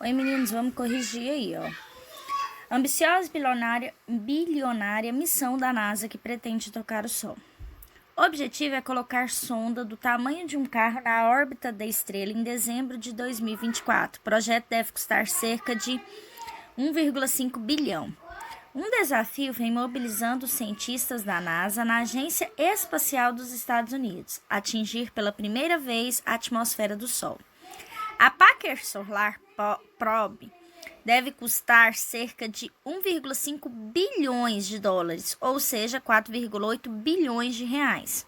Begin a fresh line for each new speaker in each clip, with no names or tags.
Oi, meninos, vamos corrigir aí, ó. Ambiciosa bilionária missão da NASA que pretende tocar o Sol. O objetivo é colocar sonda do tamanho de um carro na órbita da estrela em dezembro de 2024. O projeto deve custar cerca de 1,5 bilhão. Um desafio vem mobilizando os cientistas da NASA na Agência Espacial dos Estados Unidos, atingir pela primeira vez a atmosfera do Sol. A Parker Solar Probe deve custar cerca de 1,5 bilhões de dólares, ou seja, 4,8 bilhões de reais.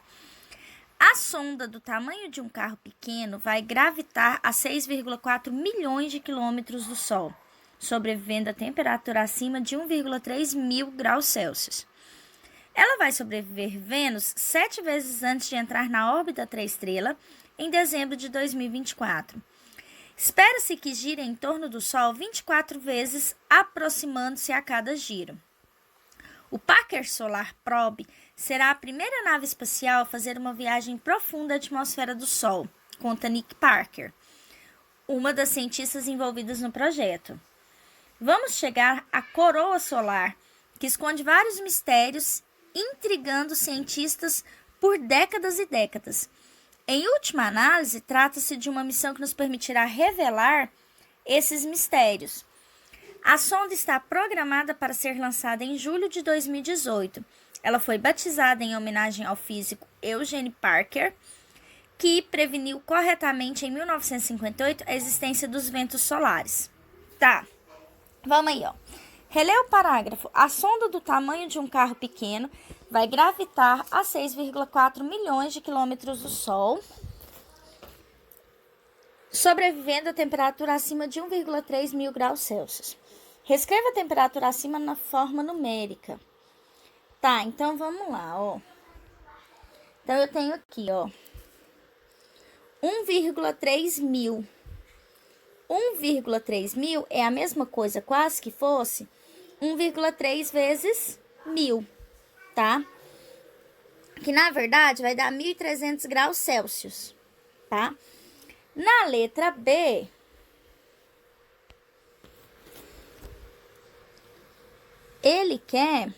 A sonda do tamanho de um carro pequeno vai gravitar a 6,4 milhões de quilômetros do Sol, sobrevivendo a temperatura acima de 1,3 mil graus Celsius. Ela vai sobreviver Vênus 7 vezes antes de entrar na órbita da estrela em dezembro de 2024. Espera-se que gire em torno do Sol 24 vezes, aproximando-se a cada giro. O Parker Solar Probe será a primeira nave espacial a fazer uma viagem profunda à atmosfera do Sol, conta Nick Parker, uma das cientistas envolvidas no projeto. Vamos chegar à coroa solar, que esconde vários mistérios, intrigando cientistas por décadas e décadas. Em última análise, trata-se de uma missão que nos permitirá revelar esses mistérios. A sonda está programada para ser lançada em julho de 2018. Ela foi batizada em homenagem ao físico Eugene Parker, que preveniu corretamente em 1958 a existência dos ventos solares. Tá, vamos aí, ó. Relê o parágrafo. A sonda do tamanho de um carro pequeno vai gravitar a 6,4 milhões de quilômetros do Sol, sobrevivendo a temperatura acima de 1,3 mil graus Celsius. Reescreva a temperatura acima na forma numérica. Tá, então vamos lá, ó. Então eu tenho aqui, ó, 1,3 mil. 1,3 mil é a mesma coisa, quase que fosse 1,3 vezes 1000, tá? Que na verdade vai dar 1.300 graus Celsius, tá? Na letra B, ele quer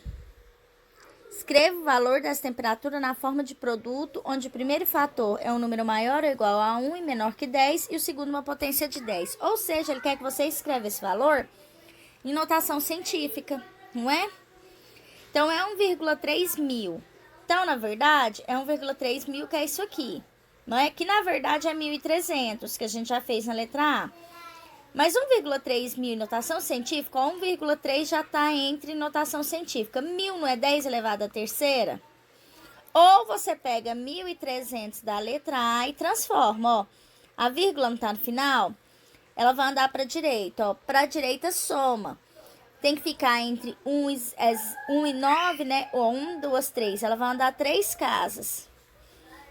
escreva o valor dessa temperatura na forma de produto, onde o primeiro fator é um número maior ou igual a 1 e menor que 10, e o segundo uma potência de 10. Ou seja, ele quer que você escreva esse valor em notação científica, não é? Então, é 1,3 mil. Então, na verdade, é 1,3 mil que é isso aqui. Não é? Que, na verdade, é 1.300, que a gente já fez na letra A. Mas 1,3 mil em notação científica, 1,3 já está entre notação científica. 1000 não é 10 elevado à terceira? Ou você pega 1.300 da letra A e transforma, ó. A vírgula não está no final? Ela vai andar para a direita, ó. Para a direita, soma. Tem que ficar entre 1 e 9, né? Ou 1, 2, 3. Ela vai andar 3 casas.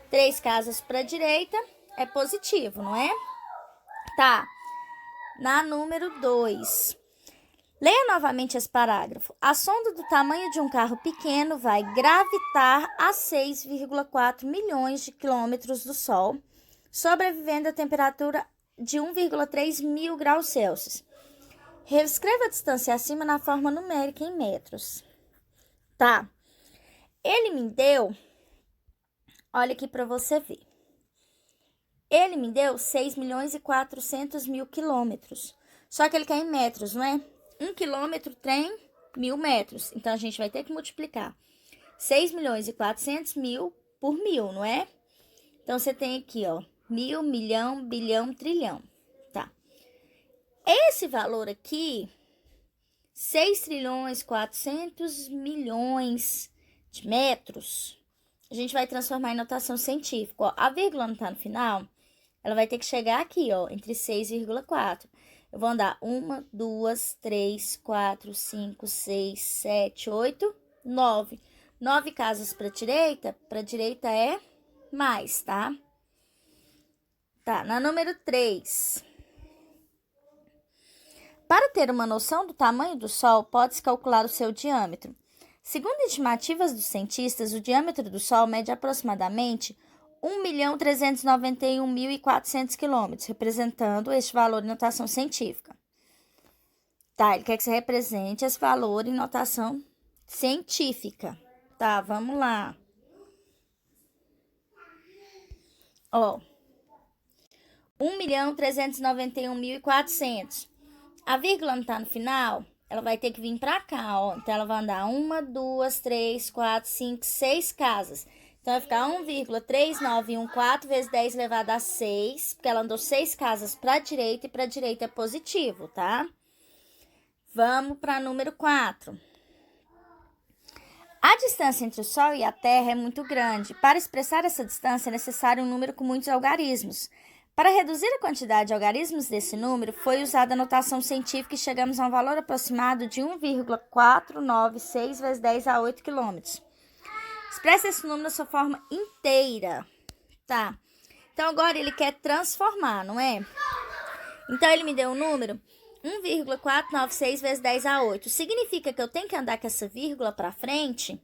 3 casas para a direita é positivo, não é? Tá. Na número 2. Leia novamente esse parágrafo. A sonda do tamanho de um carro pequeno vai gravitar a 6,4 milhões de quilômetros do Sol, sobrevivendo a temperatura de 1,3 mil graus Celsius. Reescreva a distância acima na forma numérica em metros. Tá. Ele me deu, olha aqui para você ver. Ele me deu 6 milhões e 400 mil quilômetros. Só que ele quer em metros, não é? 1 quilômetro tem 1.000 metros. Então, a gente vai ter que multiplicar 6 milhões e 400 mil por 1.000, não é? Então, você tem aqui, ó, 1.000, milhão, bilhão, trilhão. Tá. Esse valor aqui, 6 trilhões 400 milhões de metros, a gente vai transformar em notação científica. Ó, a vírgula não tá no final, ela vai ter que chegar aqui, ó, entre 6,4. Eu vou andar 1, 2, 3, 4, 5, 6, 7, 8, 9. 9 casas para a direita é mais, tá? Tá, na número 3. Para ter uma noção do tamanho do Sol, pode-se calcular o seu diâmetro. Segundo estimativas dos cientistas, o diâmetro do Sol mede aproximadamente 1.391.400 quilômetros, representando este valor em notação científica. Tá, ele quer que você represente esse valor em notação científica. Tá, vamos lá. Ó, 1.391.400. A vírgula não tá no final, ela vai ter que vir pra cá, ó. Então, ela vai andar 1, 2, 3, 4, 5, 6 casas. Então, vai ficar 1,3914 vezes 10 elevado a 6, porque ela andou 6 casas pra direita e pra direita é positivo, tá? Vamos para número 4. A distância entre o Sol e a Terra é muito grande. Para expressar essa distância, é necessário um número com muitos algarismos. Para reduzir a quantidade de algarismos desse número, foi usada a notação científica e chegamos a um valor aproximado de 1,496 vezes 10 a 8 km. Expressa esse número na sua forma inteira, tá? Então, agora ele quer transformar, não é? Então, ele me deu um número 1,496 vezes 10 a 8. Significa que eu tenho que andar com essa vírgula para frente,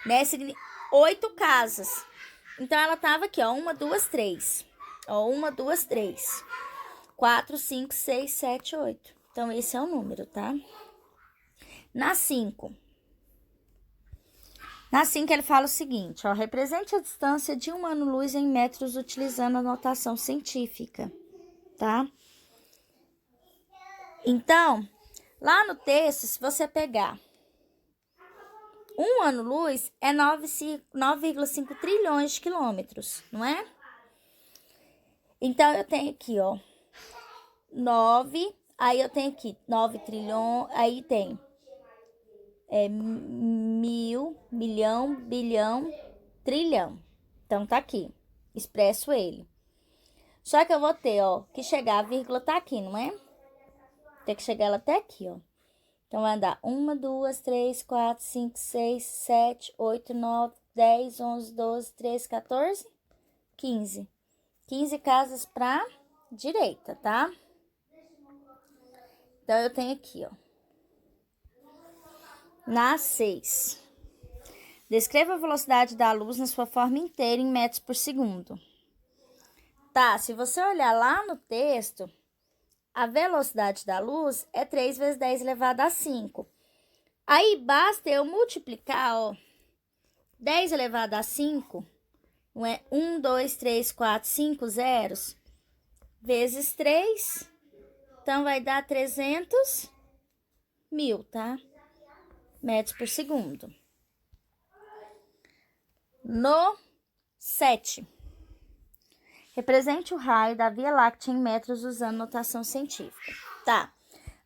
né? 8 casas. Então, ela tava aqui, ó. 1, 2, 3. Ó, 1, 2, 3. 4, 5, 6, 7, 8. Então, esse é o número, tá? Na 5. Na 5, ele fala o seguinte, ó. Represente a distância de um ano-luz em metros utilizando a notação científica, tá? Então, lá no texto, se você pegar um ano-luz, é 9,5 trilhões de quilômetros, não é? Então, eu tenho aqui, ó, 9, aí eu tenho aqui 9 trilhões, aí tem mil, milhão, bilhão, trilhão. Então, tá aqui, expresso ele. Só que eu vou ter, ó, que chegar, a vírgula tá aqui, não é? Tem que chegar ela até aqui, ó. Então, vai andar 1, 2, 3, 4, 5, 6, 7, 8, 9, 10, 11, 12, 13, 14, 15. 15 casas pra direita, tá? Então, eu tenho aqui, ó. Na 6. Descreva a velocidade da luz na sua forma inteira em metros por segundo. Tá, se você olhar lá no texto, a velocidade da luz é 3 vezes 10 elevado a 5. Aí, basta eu multiplicar, ó, 10 elevado a 5, não é? 1, 2, 3, 4, 5 zeros, vezes 3. Então, vai dar 300 mil, tá? Metros por segundo. No 7. Represente o raio da Via Láctea em metros usando notação científica. Tá.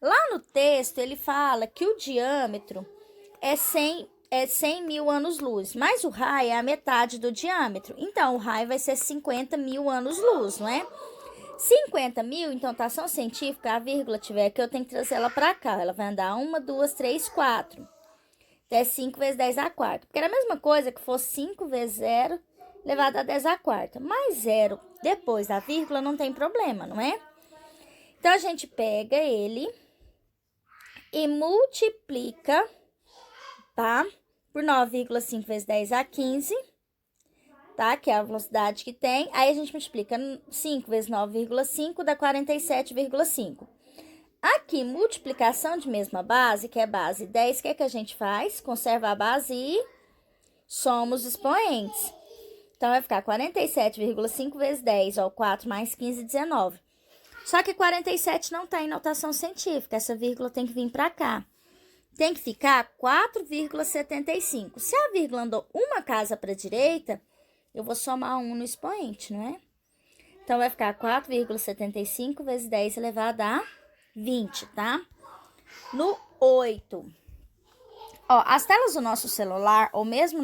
Lá no texto, ele fala que o diâmetro é 100 mil anos-luz, mas o raio é a metade do diâmetro. Então, o raio vai ser 50 mil anos-luz, não é? 50 mil, então, notação científica, a vírgula tiver aqui, eu tenho que trazer ela para cá. Ela vai andar 1, 2, 3, 4. Então, é 5 vezes 10 a quarta. Porque era a mesma coisa que fosse 5 vezes 0 elevado a 10 a quarta. Mais 0 depois da vírgula não tem problema, não é? Então, a gente pega ele e multiplica, tá? Por 9,5 vezes 10 a 15, tá? Que é a velocidade que tem. Aí, a gente multiplica 5 vezes 9,5 dá 47,5. Aqui, multiplicação de mesma base, que é base 10, o que é que a gente faz? Conserva a base e somos expoentes. Então, vai ficar 47,5 vezes 10, ó, 4 mais 15, 19. Só que 47 não está em notação científica, essa vírgula tem que vir para cá. Tem que ficar 4,75. Se a vírgula andou uma casa para a direita, eu vou somar 1 no expoente, não é? Então, vai ficar 4,75 vezes 10 elevado a 20, tá? No 8. Ó, as telas do nosso celular, ou mesmo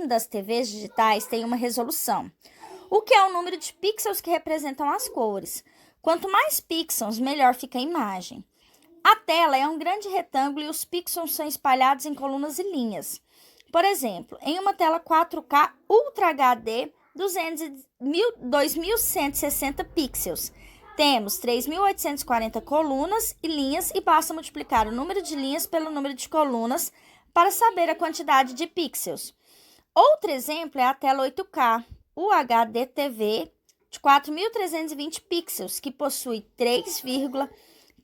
das TVs digitais, têm uma resolução. O que é o número de pixels que representam as cores. Quanto mais pixels, melhor fica a imagem. A tela é um grande retângulo e os pixels são espalhados em colunas e linhas. Por exemplo, em uma tela 4K Ultra HD, 2.160 pixels. Temos 3.840 colunas e linhas e basta multiplicar o número de linhas pelo número de colunas para saber a quantidade de pixels. Outro exemplo é a tela 8K UHD TV de 4.320 pixels, que possui 3,3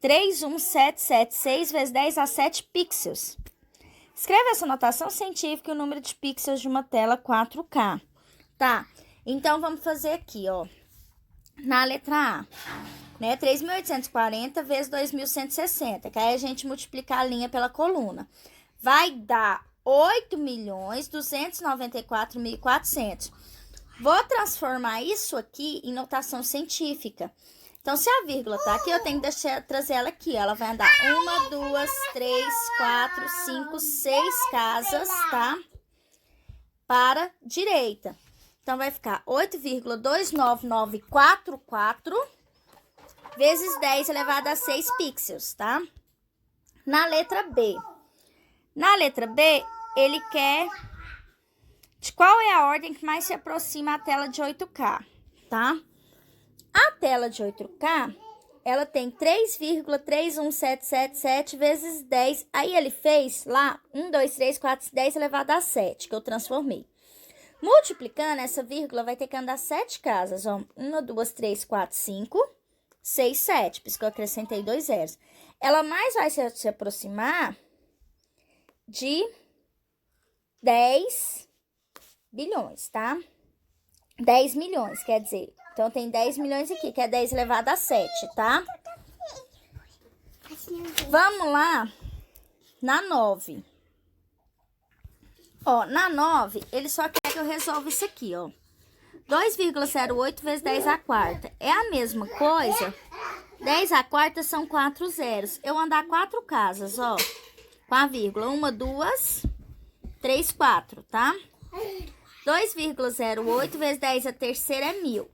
31776 vezes 10 a 7 pixels. Escreve essa notação científica e o número de pixels de uma tela 4K. Tá, então vamos fazer aqui, ó. Na letra A, né? 3.840 vezes 2.160, que aí a gente multiplicar a linha pela coluna. Vai dar 8.294.400. Vou transformar isso aqui em notação científica. Então, se a vírgula tá aqui, eu tenho que trazer ela aqui. Ela vai andar 1, 2, 3, 4, 5, 6 casas, tá? Para direita. Então, vai ficar 8,29944 vezes 10 elevado a 6 pixels, tá? Na letra B. Na letra B, ele quer de qual é a ordem que mais se aproxima à tela de 8K, tá? A tela de 8K, ela tem 3,31777 vezes 10. Aí ele fez lá 1, 2, 3, 4, 10 elevado a 7, que eu transformei. Multiplicando, essa vírgula vai ter que andar 7 casas, ó. 1, 2, 3, 4, 5, 6, 7. Por isso que eu acrescentei 2 zeros. Ela mais vai se aproximar de 10 bilhões, tá? 10 milhões, quer dizer. Então, tem 10 milhões aqui, que é 10 elevado a 7, tá? Vamos lá na 9. Ó, na 9, ele só quer que eu resolva isso aqui, ó. 2,08 vezes 10 à quarta. É a mesma coisa. 10 à quarta são 4 zeros. Eu andar 4 casas, ó. Com a vírgula. 1, 2, 3, 4, tá? 2,08 vezes 10 à terceira é 1.000.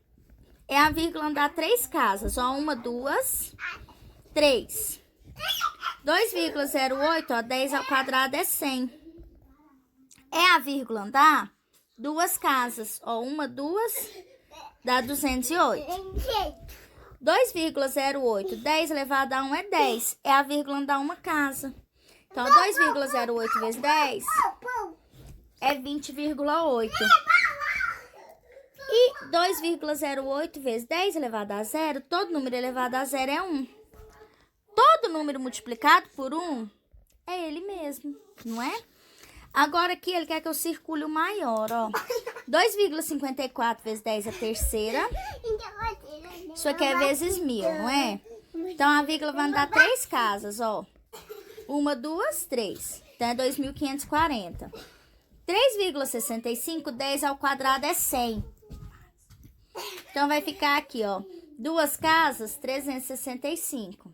É a vírgula andar 3 casas, ó. 1, 2, 3. 2,08, ó. 10 ao quadrado é 100. É a vírgula andar 2 casas, ó. 1, 2, dá 208. 2,08, 10 elevado a 1 é 10. É a vírgula andar uma casa. Então, 2,08 vezes 10 é 20,8. E 2,08 vezes 10 elevado a 0, todo número elevado a 0 é 1. Todo número multiplicado por 1 é ele mesmo, não é? Agora aqui ele quer que eu circule o maior, ó. 2,54 vezes 10 a terceira. Isso aqui é vezes 1.000, não é? Então, a vírgula vai andar 3 casas, ó. 1, 2, 3. Então, é 2.540. 3,65, 10 ao quadrado é 100. Então, vai ficar aqui, ó. 2 casas, 365.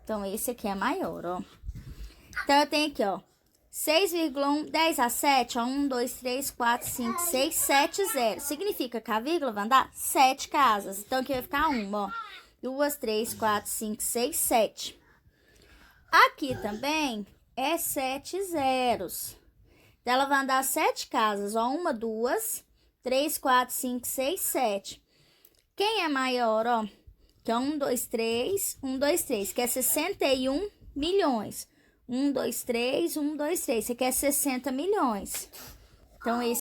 Então, esse aqui é maior, ó. Então, eu tenho aqui, ó. 6,1, 10 a 7, ó. 1, 2, 3, 4, 5, 6, 7, 0. Significa que a vírgula vai andar 7 casas. Então, aqui vai ficar 1, ó. 2, 3, 4, 5, 6, 7. Aqui também é 7 zeros. Então, ela vai andar 7 casas, ó. 1, 2, 3, 4, 5, 6, 7. Quem é maior, ó? Que é 1, 2, 3, 1, 2, 3, que é 61 milhões. 1, 2, 3, 1, 2, 3. Você quer 60 milhões. Então, esse